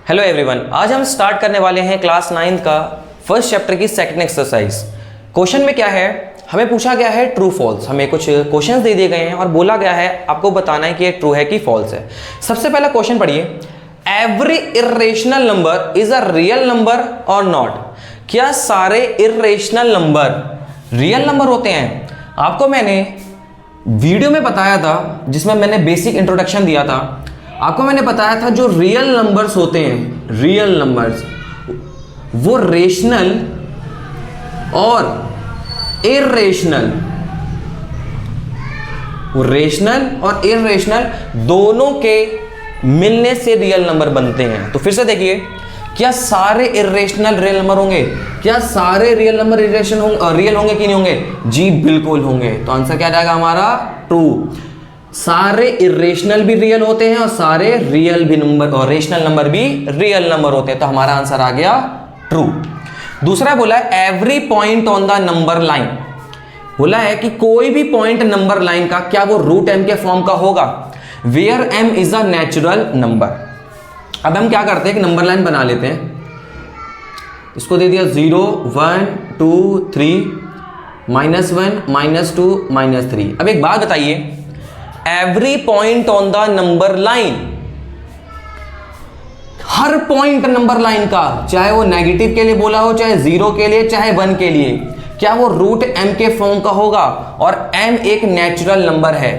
Hello everyone, आज हम start करने वाले हैं क्लास 9 का फर्स्ट चैप्टर की सेकंड एक्सरसाइज। क्वेश्चन में क्या है, हमें पूछा गया है ट्रू फॉल्स। हमें कुछ क्वेश्चंस दे दिए गए हैं और बोला गया है आपको बताना है कि ये ट्रू है कि फॉल्स है। सबसे पहला क्वेश्चन पढ़िए, every irrational number is a real number और नॉट। क्या सारे इर्रेशनल नंबर रियल नंबर होते हैं? आपको मैंने वीडियो में बताया था, जिसमें मैंने बेसिक इंट्रोडक्शन दिया था। आपको मैंने बताया था जो रियल नंबर्स होते हैं, रियल नंबर्स वो रेशनल और इर्रेशनल, वो रेशनल और इर्रेशनल दोनों के मिलने से रियल नंबर बनते हैं। तो फिर से देखिए, क्या सारे इर्रेशनल रियल नंबर होंगे? क्या सारे रियल नंबर रियल होंगे कि नहीं होंगे? जी बिल्कुल होंगे। तो आंसर क्या जाएगा हमारा? ट्रू। सारे इर्रेशनल भी रियल होते हैं और सारे रियल भी नंबर और रेशनल नंबर भी रियल नंबर होते हैं। तो हमारा आंसर आ गया ट्रू। दूसरा बोला है every point on the number line. बोला है कि कोई भी पॉइंट नंबर लाइन का क्या वो रूट m के फॉर्म का होगा, where m is a natural number. अब हम क्या करते हैं, एक नंबर लाइन बना लेते हैं। इसको दे दिया 0 1 2 3 -1 -2 -3। अब एक बात बताइए, every point on the number line, her point number line का, चाहे वो नेगेटिव के लिए बोला हो, चाहे 0 के लिए, चाहे 1 के लिए, क्या वो रूट m के फॉर्म का होगा? और m एक नेचुरल नंबर है।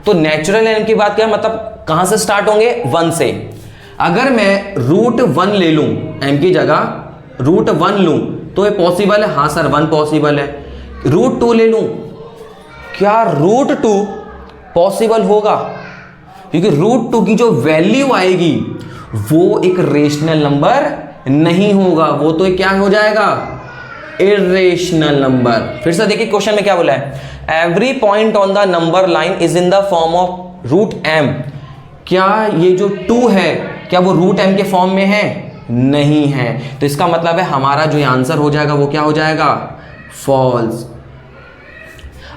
तो नेचुरल m की बात क्या मतलब, कहां से स्टार्ट होंगे? 1 से। अगर मैं रूट 1 ले लूं, m की जगह रूट 1 लूं तो ये पॉसिबल है? हाँ सर 1 पॉसिबल है। रूट 2 ले लूं, क्या रूट 2 पॉसिबल होगा? क्योंकि रूट 2 की जो वैल्यू आएगी वो एक रेशनल नंबर नहीं होगा, वो तो क्या हो जाएगा? Irrational number. फिर से देखिए क्वेश्चन में क्या बोला है, every point on the number line is in the form of root m। क्या ये जो 2 है क्या वो रूट m के फॉर्म में है? नहीं है। तो इसका मतलब है हमारा जो आंसर हो जाएगा वो क्या हो जाएगा? फॉल्स।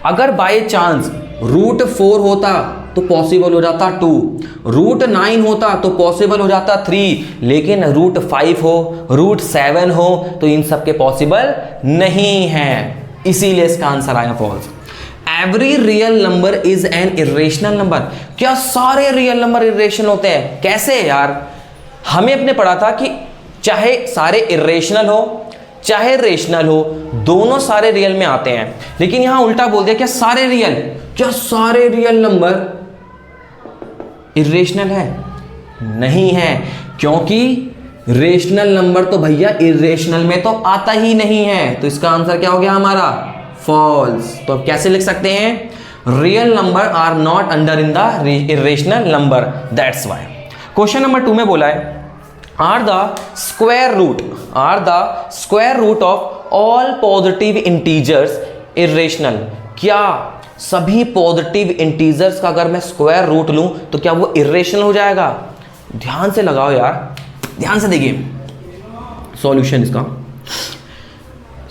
अगर बाय चांस रूट 4 होता तो पॉसिबल हो जाता 2, रूट 9 होता तो पॉसिबल हो जाता 3, लेकिन रूट 5 हो, रूट 7 हो तो इन सब के पॉसिबल नहीं है, इसीलिए इसका आंसर आया false. Every real number is an irrational number. क्या सारे रियल नंबर इर्रेशनल होते हैं? कैसे यार? हमें अपने पढ़ा था कि चाहे सारे इर्रेशनल हो चाहे रेशनल हो, दोनों सारे रियल में आते हैं। लेकिन यहां उल्टा बोल दिया, क्या सारे रियल, क्या सारे रियल नंबर इर्रेशनल है? नहीं है, क्योंकि रेशनल नंबर तो भैया इर्रेशनल में तो आता ही नहीं है। तो इसका आंसर क्या हो गया हमारा? फॉल्स। तो अब कैसे लिख सकते हैं? Real numbers are not under in the irrational number, that's why. Question number 2 में बोला है are the square root of all positive integers irrational। क्या सभी पॉजिटिव इंटीजर्स का अगर मैं स्क्वायर रूट लूं तो क्या वो इर्रेशनल हो जाएगा? ध्यान से लगाओ यार, ध्यान से देखिए सॉल्यूशन इसका।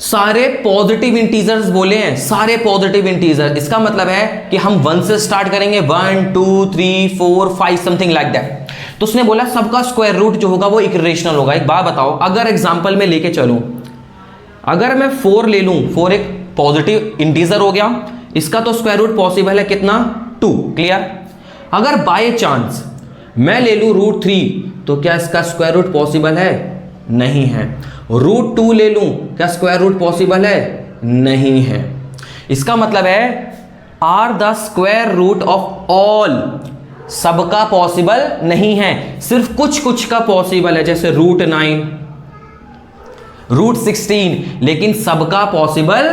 सारे पॉजिटिव इंटीजर्स बोले हैं, सारे पॉजिटिव इंटीजर, इसका मतलब है कि हम 1 से स्टार्ट करेंगे, 1 2 3 4 5 समथिंग लाइक दैट। तो उसने बोला सबका स्क्वायर रूट जो होगा वो इर्रेशनल होगा। एक बात बताओ, अगर एग्जांपल में लेके चलूं, अगर मैं 4 ले लूं, 4 एक पॉजिटिव इंटीजर हो गया, इसका तो स्क्वायर रूट पॉसिबल है कितना? 2। क्लियर? अगर बाय चांस मैं ले लूं रूट 3 तो क्या इसका स्क्वायर रूट पॉसिबल है? नहीं है। रूट 2 ले लूं, क्या स्क्वायर रूट पॉसिबल है? नहीं है। इसका मतलब है are the square root of all, सबका पॉसिबल नहीं है, सिर्फ कुछ कुछ का पॉसिबल है, जैसे रूट 9 रूट 16, लेकिन सबका पॉसिबल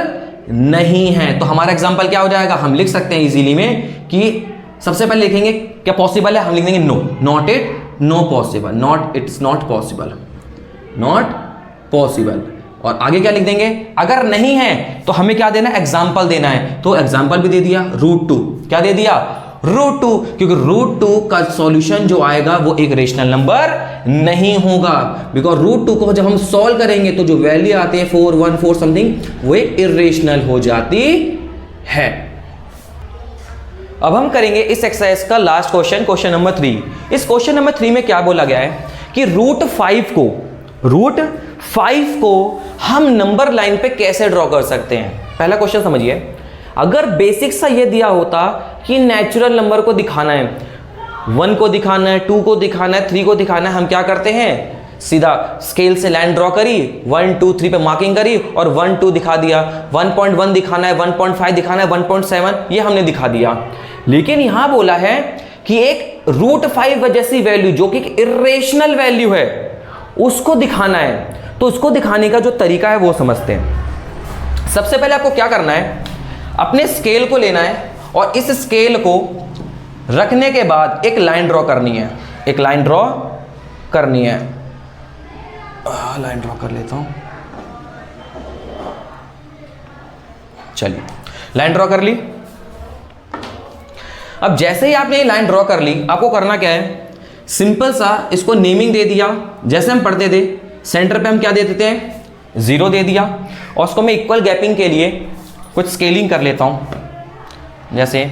नहीं है। तो हमारा एग्जांपल क्या हो जाएगा? हम लिख सकते हैं इजीली में कि सबसे पहले लिखेंगे क्या पॉसिबल है, हम लिख देंगे no, not it, no possible, not it's not possible, not possible. और आगे क्या लिख देंगे? अगर नहीं है तो हमें क्या देना है? एग्जांपल देना है। तो एग्जांपल भी दे दिया, रूट 2। क्या दे दिया? रूट 2, क्योंकि रूट 2 का सॉल्यूशन जो आएगा वो एक रेशनल नंबर नहीं होगा, बिकॉज रूट 2 को जब हम सॉल्व करेंगे तो जो वैल्यू आती है 4 1 4 समथिंग, वो एक इर्रेशनल हो जाती है। अब हम करेंगे इस एक्सरसाइज का लास्ट क्वेश्चन, क्वेश्चन नंबर 3। इस क्वेश्चन नंबर 3 में क्या बोला गया है कि रूट 5 को हम नंबर लाइन पे कैसे ड्रॉ कर सकते हैं। पहला क्वेश्चन समझिए, अगर बेसिक सा ये दिया होता कि नेचुरल नंबर को दिखाना है, 1 को दिखाना है, 2 को दिखाना है, 3 को दिखाना है, हम क्या करते हैं, सीधा स्केल से लाइन ड्रॉ करी, 1 2 3 पे मार्किंग करी और 1 2 दिखा दिया। 1.1 दिखाना है, 1.5 दिखाना है, 1.7 ये हमने दिखा दिया। लेकिन यहां बोला है कि एक रूट 5 जैसी वैल्यू जो कि इर्रेशनल वैल्यू है उसको दिखाना है। तो उसको दिखाने का जो तरीका है वो समझते हैं। सबसे पहले आपको क्या करना है, अपने स्केल को लेना है और इस स्केल को रखने के बाद एक लाइन ड्रॉ करनी है। एक लाइन ड्रॉ करनी है, लाइन ड्रॉ कर लेता हूं। चलिए लाइन ड्रॉ कर ली। अब जैसे ही आपने ये लाइन ड्रॉ कर ली, आपको करना क्या है, सिंपल सा इसको नेमिंग दे दिया। जैसे हम पढ़ते थे सेंटर पे हम क्या दे देते हैं, 0 दे दिया। और उसको मैं इक्वल गैपिंग के लिए कुछ स्केलिंग कर लेता हूं, जैसे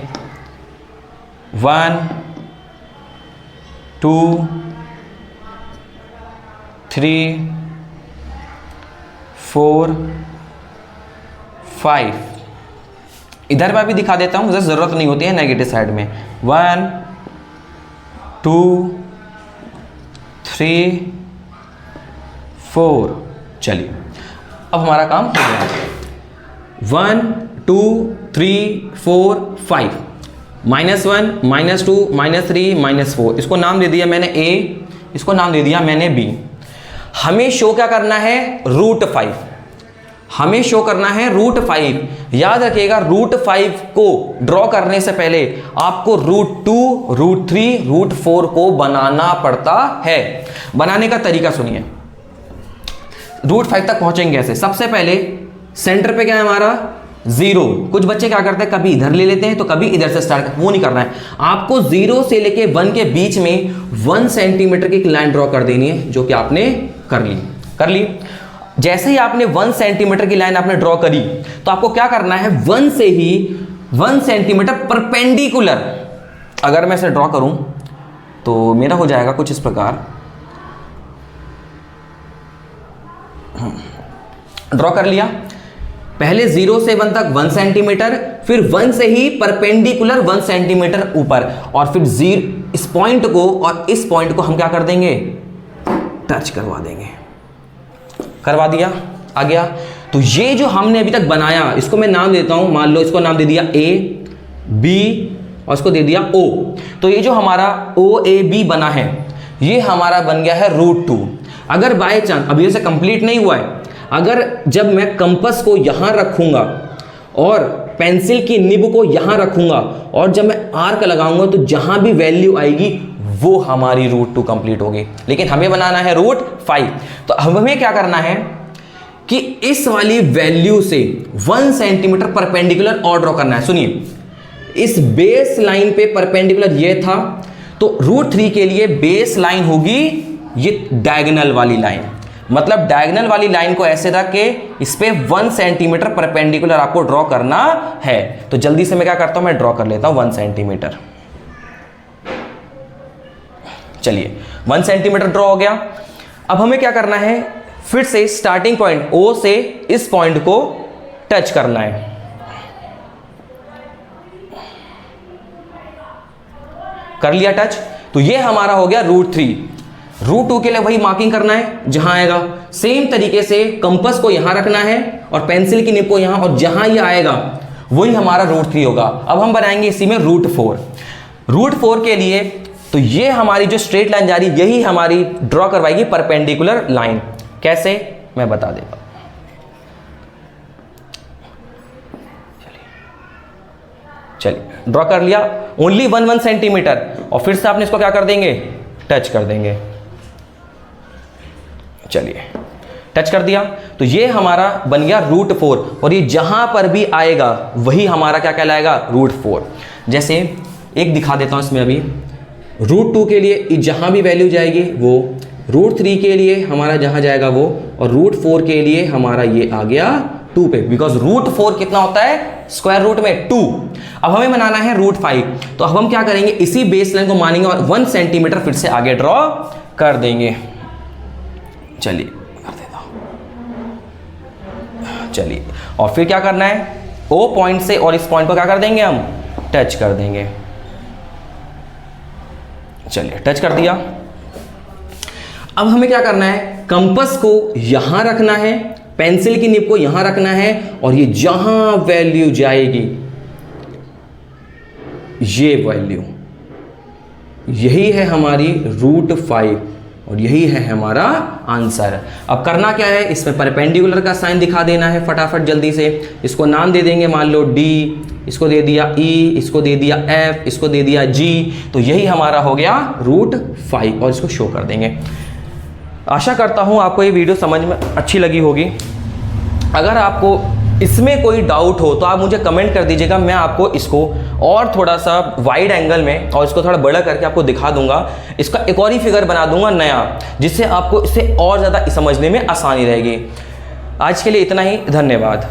1 2 3 4 5। इधर पर भी दिखा देता हूं, जरूरत नहीं होती है नेगेटिव साइड में। 1 2 3 4। चलिए अब हमारा काम हो गया। 1 2 3 4 5, -1 -2 -3 -4, इसको नाम दे दिया मैंने A, इसको नाम दे दिया मैंने B। हमें शो क्या करना है, रूट 5। हमें शो करना है रूट 5। याद रखिएगा रूट 5 को ड्रॉ करने से पहले आपको रूट 2 रूट 3 रूट 4 को बनाना पड़ता है। बनाने का तरीका सुनिए, रूट 5 तक पहुंचेंगे ऐसे। सबसे पहले सेंटर पे क्या है हमारा, 0। कुछ बच्चे क्या करते हैं, कभी इधर ले लेते हैं तो कभी इधर से स्टार्ट करते हैं, वो नहीं करना है। आपको 0 से लेके 1 के बीच में 1 सेंटीमीटर की एक लाइन ड्रॉ कर देनी है, जो कि आपने कर ली। जैसे ही आपने 1 सेंटीमीटर की लाइन आपने ड्रॉ करी, तो आपको क्या करना है, 1 से ही 1 सेंटीमीटर परपेंडिकुलर, अगर मैं इसे ड्रॉ करूं तो मेरा हो जाएगा कुछ इस प्रकार। ड्रॉ कर लिया। पहले 0 से 1 तक 1 सेंटीमीटर, फिर 1 से ही परपेंडिकुलर 1 सेंटीमीटर ऊपर, और फिर इस पॉइंट को और इस पॉइंट को हम क्या कर देंगे, टच करवा देंगे। करवा दिया, आ गया। तो ये जो हमने अभी तक बनाया, इसको मैं नाम देता हूं, मान लो इसको नाम दे दिया A B और इसको दे दिया O। तो ये जो हमारा OAB बना है, ये हमारा बन गया है रूट 2। अगर बाय चांस अभी से कंप्लीट नहीं हुआ है, अगर जब मैं कंपास को यहां रखूंगा और पेंसिल की निब को यहां रखूंगा और जब मैं आर्क लगाऊंगा, तो जहां भी वैल्यू आएगी वो हमारी रूट 2 कंप्लीट होगी। लेकिन हमें बनाना है रूट 5। तो हमें क्या करना है कि इस वाली वैल्यू से 1 सेंटीमीटर परपेंडिकुलर और ड्रॉ करना है। सुनिए, इस बेस लाइन पे परपेंडिकुलर ये था, तो रूट 3 के लिए बेस लाइन होगी ये डायगोनल वाली लाइन। मतलब डायगोनल वाली लाइन को ऐसे रख के इस पे 1 सेंटीमीटर परपेंडिकुलर आपको ड्रॉ करना है। तो जल्दी से मैं क्या करता हूं, मैं ड्रॉ कर लेता हूं 1 सेंटीमीटर। चलिए 1 सेंटीमीटर ड्रॉ हो गया। अब हमें क्या करना है, फिर से स्टार्टिंग पॉइंट O से इस पॉइंट को टच करना है। कर लिया टच, तो ये हमारा हो गया रूट 3। रूट 2 के लिए वही मार्किंग करना है जहां आएगा। सेम तरीके से कंपास को यहां रखना है और पेंसिल की निब को यहां, और जहां ये आएगा वही हमारा रूट 3 होगा। अब हम बनाएंगे इसी में रूट 4। रूट 4 के लिए तो ये हमारी जो स्ट्रेट लाइन जा रही, यही हमारी ड्रॉ करवाएगी परपेंडिकुलर लाइन। कैसे, मैं बता देता हूं। चलिए ड्रॉ कर लिया, ओनली 1 सेंटीमीटर, और फिर से आपने इसको क्या कर देंगे, टच कर देंगे। चलिए टच कर दिया, तो ये हमारा बन गया रूट 4, और ये जहां पर भी आएगा वही हमारा क्या कहलाएगा, रूट 4। जैसे एक दिखा देता हूं इसमें अभी, रूट 2 के लिए जहां भी वैल्यू जाएगी वो, रूट 3 के लिए हमारा जहां जाएगा वो, और रूट 4 के लिए हमारा ये आ गया 2 पे, बिकॉज रूट 4 कितना होता है, स्क्वायर रूट में 2। अब हमें बनाना है रूट 5, तो अब हम क्या करेंगे, इसी बेस लाइन को मानेंगे और 1 सेंटीमीटर फिर से आगे ड्रॉ कर देंगे। चलिए कर देता हूँ। चलिए, और फिर क्या करना है, ओ पॉइंट से और इस पॉइंट को क्या कर देंगे, हम टच कर देंगे। चलिए, टच कर दिया। अब हमें क्या करना है, कंपास को यहां रखना है, पेंसिल की निब को यहां रखना है, और ये जहां वैल्यू जाएगी, ये वैल्यू, यही है हमारी √5 और यही है हमारा आंसर। अब करना क्या है, इसमें परपेंडिकुलर का साइन दिखा देना है फटाफट जल्दी से। इसको नाम दे देंगे, मान लो D, इसको दे दिया E, इसको दे दिया F, इसको दे दिया G, तो यही हमारा हो गया √5 और इसको शो कर देंगे। आशा करता हूँ आपको ये वीडियो समझ में अच्छी लगी होगी। अगर आपको इसमें कोई डाउट हो तो आप मुझे कमेंट कर दीजिएगा, मैं आपको इसको और थोड़ा सा वाइड एंगल में और इसको थोड़ा बड़ा करके आपको दिखा दूंगा। इसका एक और ही फिगर बना दूंगा नया, जिससे आपको इसे और ज़्यादा समझने में आसानी रहेगी। आज के लिए इतना ही, धन्यवाद।